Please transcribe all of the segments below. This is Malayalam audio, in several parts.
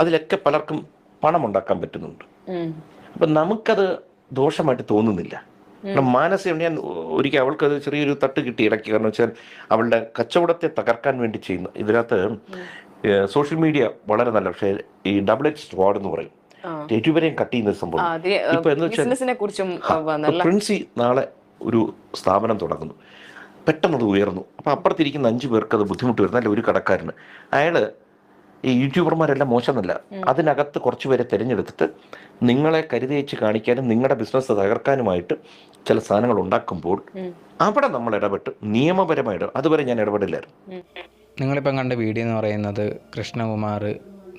അതിലൊക്കെ പലർക്കും പണം ഉണ്ടാക്കാൻ പറ്റുന്നുണ്ട്. അപ്പം നമുക്കത് ദോഷമായിട്ട് തോന്നുന്നില്ല. കാരണം മാനസികം ഞാൻ ഒരിക്കൽ അവൾക്കത് ചെറിയൊരു തട്ട് കിട്ടി ഇടയ്ക്ക്. കാരണം വെച്ചാൽ അവളുടെ കച്ചവടത്തെ തകർക്കാൻ വേണ്ടി ചെയ്യുന്ന ഇതിനകത്ത് സോഷ്യൽ മീഡിയ വളരെ നല്ല, പക്ഷേ ഈ ഡബിൾ എഡ്ജ് സ്വാഡ് എന്ന് പറയും, ഇരുവരെയും കട്ട് ചെയ്യുന്ന സംഭവം. ഇപ്പൊ എന്ന് വെച്ചാൽ പ്രിൻസി നാളെ ഒരു സ്ഥാപനം തുടങ്ങുന്നു, പെട്ടെന്നത് ഉയർന്നു. അപ്പം അപ്പുറത്തിരിക്കുന്ന 5 പേർക്ക് അത് ബുദ്ധിമുട്ട് വരുന്നു. അല്ല, ഒരു കടക്കാരന്, അയാൾ ഈ യൂട്യൂബർമാരെല്ലാം മോശമെന്നല്ല, അതിനകത്ത് കുറച്ച് പേരെ തിരഞ്ഞെടുത്തിട്ട് നിങ്ങളെ കരുതേച്ച് കാണിക്കാനും നിങ്ങളുടെ ബിസിനസ് തകർക്കാനുമായിട്ട് ചില സാധനങ്ങൾ ഉണ്ടാക്കുമ്പോൾ അവിടെ നമ്മൾ ഇടപെട്ട് നിയമപരമായിട്ട്, അതുവരെ ഞാൻ ഇടപെടില്ലായിരുന്നു. നിങ്ങളിപ്പം കണ്ട വീഡിയോ എന്ന് പറയുന്നത് കൃഷ്ണകുമാർ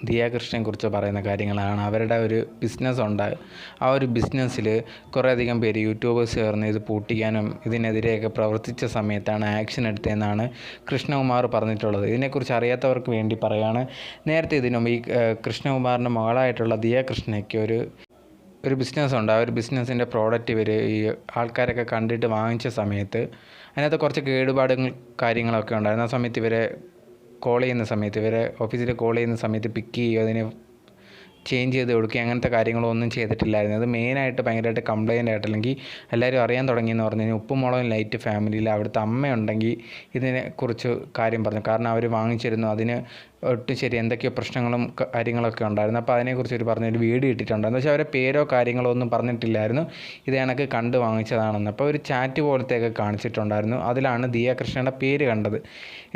ദിയാകൃഷ്ണനെ കുറിച്ച് പറയുന്ന കാര്യങ്ങളാണ്. അവരുടെ ഒരു ബിസിനസ് ഉണ്ട്. ആ ഒരു ബിസിനസ്സിൽ കുറേയധികം പേര് യൂട്യൂബേഴ്സ് ചേർന്ന് ഇത് പൂട്ടിക്കാനും ഇതിനെതിരെയൊക്കെ പ്രവർത്തിച്ച സമയത്താണ് ആക്ഷൻ എടുത്തതെന്നാണ് കൃഷ്ണകുമാർ പറഞ്ഞിട്ടുള്ളത്. ഇതിനെക്കുറിച്ച് അറിയാത്തവർക്ക് വേണ്ടി പറയുകയാണ്. നേരത്തെ ഇതിനും ഈ കൃഷ്ണകുമാറിൻ്റെ മകളായിട്ടുള്ള ദിയാകൃഷ്ണയ്ക്ക് ഒരു ബിസിനസ്സുണ്ട്. ആ ഒരു ബിസിനസ്സിൻ്റെ പ്രോഡക്റ്റ് ഇവർ ഈ ആൾക്കാരൊക്കെ കണ്ടിട്ട് വാങ്ങിച്ച സമയത്ത് അതിനകത്ത് കുറച്ച് കേടുപാടുകൾ കാര്യങ്ങളൊക്കെ ഉണ്ടായിരുന്നു. ആ സമയത്ത് ഇവരെ ഓഫീസിൽ കോൾ ചെയ്യുന്ന സമയത്ത് പിക്ക് ചെയ്യുകയോ അതിനെ ചേഞ്ച് ചെയ്ത് കൊടുക്കുക അങ്ങനത്തെ കാര്യങ്ങളൊന്നും ചെയ്തിട്ടില്ലായിരുന്നു. അത് മെയിനായിട്ട് ഭയങ്കരമായിട്ട് കംപ്ലയിൻ്റ് ആയിട്ട്, അല്ലെങ്കിൽ എല്ലാവരും അറിയാൻ തുടങ്ങിയെന്ന് പറഞ്ഞു കഴിഞ്ഞാൽ ഉപ്പുമുളകും ലൈറ്റ് ഫാമിലിയിൽ അവിടുത്തെ അമ്മയുണ്ടെങ്കിൽ ഇതിനെക്കുറിച്ച് കാര്യം പറഞ്ഞു. കാരണം അവർ വാങ്ങിച്ചിരുന്നു, അതിന് ഒട്ടും ശരി എന്തൊക്കെയോ പ്രശ്നങ്ങളും കാര്യങ്ങളൊക്കെ ഉണ്ടായിരുന്നു. അപ്പോൾ അതിനെക്കുറിച്ച് ഒരു പറഞ്ഞൊരു വീഡിയോ ഇട്ടിട്ടുണ്ടായിരുന്നു. പക്ഷേ അവരെ പേരോ കാര്യങ്ങളോ ഒന്നും പറഞ്ഞിട്ടില്ലായിരുന്നു, ഇത് കണക്ക് കണ്ട് വാങ്ങിച്ചതാണെന്ന്. അപ്പോൾ ഒരു ചാറ്റ് പോലത്തെയൊക്കെ കാണിച്ചിട്ടുണ്ടായിരുന്നു. അതിലാണ് ദിയാകൃഷ്ണയുടെ പേര് കണ്ടത്.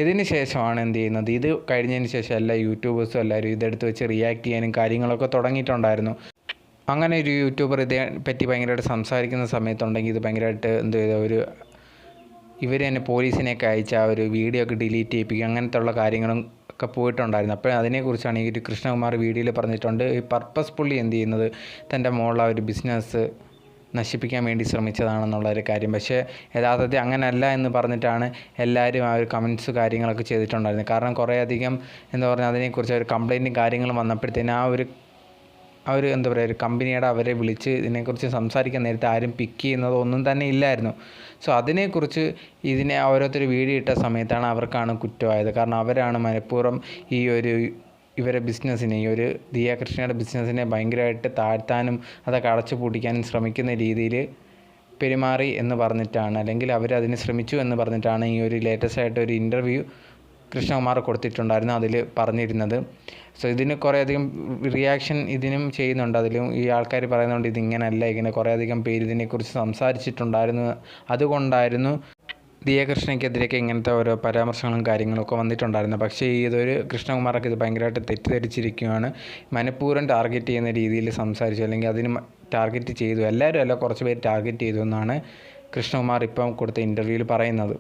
ഇതിന് ശേഷമാണ് എന്ത് ചെയ്യുന്നത്, ഇത് കഴിഞ്ഞതിന് ശേഷം എല്ലാ യൂട്യൂബേഴ്സും എല്ലാവരും ഇതെടുത്ത് വെച്ച് റിയാക്ട് ചെയ്യാനും കാര്യങ്ങളൊക്കെ തുടങ്ങിയിട്ടുണ്ടായിരുന്നു. അങ്ങനെ ഒരു യൂട്യൂബർ ഇതേ പറ്റി ഭയങ്കരമായിട്ട് സംസാരിക്കുന്ന സമയത്തുണ്ടെങ്കിൽ ഇത് ഭയങ്കരമായിട്ട് എന്ത് ചെയ്ത ഇവർ തന്നെ പോലീസിനെയൊക്കെ അയച്ച് ആ ഒരു വീഡിയോ ഒക്കെ ഡിലീറ്റ് ചെയ്യിപ്പിക്കുക അങ്ങനത്തെ ഉള്ള കാര്യങ്ങളും ഒക്കെ പോയിട്ടുണ്ടായിരുന്നു. അപ്പോൾ അതിനെക്കുറിച്ചാണ് ഈ ഒരു കൃഷ്ണകുമാർ വീഡിയോയിൽ പറഞ്ഞിട്ടുണ്ട്. ഈ പർപ്പസ്ഫുള്ളി എന്ത് ചെയ്യുന്നത്, തൻ്റെ മോളുടെ ആ ഒരു ബിസിനസ് നശിപ്പിക്കാൻ വേണ്ടി ശ്രമിച്ചതാണെന്നുള്ളൊരു കാര്യം. പക്ഷേ യഥാർത്ഥത്തിൽ അങ്ങനെയല്ല എന്ന് പറഞ്ഞിട്ടാണ് എല്ലാവരും ആ ഒരു കമൻറ്റ്സ് കാര്യങ്ങളൊക്കെ ചെയ്തിട്ടുണ്ടായിരുന്നത്. കാരണം കുറേയധികം എന്താ പറയുക, അതിനെക്കുറിച്ച് ഒരു കംപ്ലയിൻറ്റും കാര്യങ്ങളും വന്നപ്പോഴത്തേനും ആ ഒരു എന്താ പറയുക, ഒരു കമ്പനിയുടെ അവരെ വിളിച്ച് ഇതിനെക്കുറിച്ച് സംസാരിക്കാൻ നേരത്തെ ആരും പിക്ക് ചെയ്യുന്നതോ ഒന്നും തന്നെ ഇല്ലായിരുന്നു. സോ അതിനെക്കുറിച്ച് ഓരോരുത്തർ വീഡിയോ ഇട്ട സമയത്താണ് അവർക്കാണ് കുറ്റമായത്. കാരണം അവരാണ് മനഃപൂർവ്വം ഇവരെ ബിസിനസ്സിനെ, ഈ ഒരു ദിയാകൃഷ്ണയുടെ ബിസിനസ്സിനെ ഭയങ്കരമായിട്ട് താഴ്ത്താനും അതൊക്കെ അടച്ചു പൂട്ടിക്കാനും ശ്രമിക്കുന്ന രീതിയിൽ പെരുമാറി എന്ന് പറഞ്ഞിട്ടാണ്, അല്ലെങ്കിൽ അവരതിന് ശ്രമിച്ചു എന്ന് പറഞ്ഞിട്ടാണ് ഈ ഒരു ലേറ്റസ്റ്റ് ആയിട്ട് ഒരു ഇൻ്റർവ്യൂ കൃഷ്ണകുമാർ കൊടുത്തിട്ടുണ്ടായിരുന്നു, അതിൽ പറഞ്ഞിരുന്നത്. സോ ഇതിന് കുറേയധികം റിയാക്ഷൻ ഇതിനും ചെയ്യുന്നുണ്ട്. അതിലും ഈ ആൾക്കാർ പറയുന്നുണ്ട് ഇതിങ്ങനെയല്ല, ഇങ്ങനെ കുറേയധികം പേര് ഇതിനെക്കുറിച്ച് സംസാരിച്ചിട്ടുണ്ടായിരുന്നു. അതുകൊണ്ടായിരുന്നു ദിയാകൃഷ്ണയ്ക്കെതിരെയൊക്കെ ഇങ്ങനത്തെ ഓരോ പരാമർശങ്ങളും കാര്യങ്ങളൊക്കെ വന്നിട്ടുണ്ടായിരുന്നു. പക്ഷേ ഇതൊരു കൃഷ്ണകുമാറൊക്കെ ഇത് ഭയങ്കരമായിട്ട് തെറ്റിദ്ധരിച്ചിരിക്കുകയാണ്. മനഃപൂർവ്വം ടാർഗറ്റ് ചെയ്യുന്ന രീതിയിൽ സംസാരിച്ചു, അല്ലെങ്കിൽ അതിന് ടാർഗറ്റ് ചെയ്തു, എല്ലാവരും അല്ല കുറച്ച് പേര് ടാർഗറ്റ് ചെയ്തു എന്നാണ് കൃഷ്ണകുമാർ ഇപ്പം കൊടുത്ത ഇൻ്റർവ്യൂവിൽ പറയുന്നത്.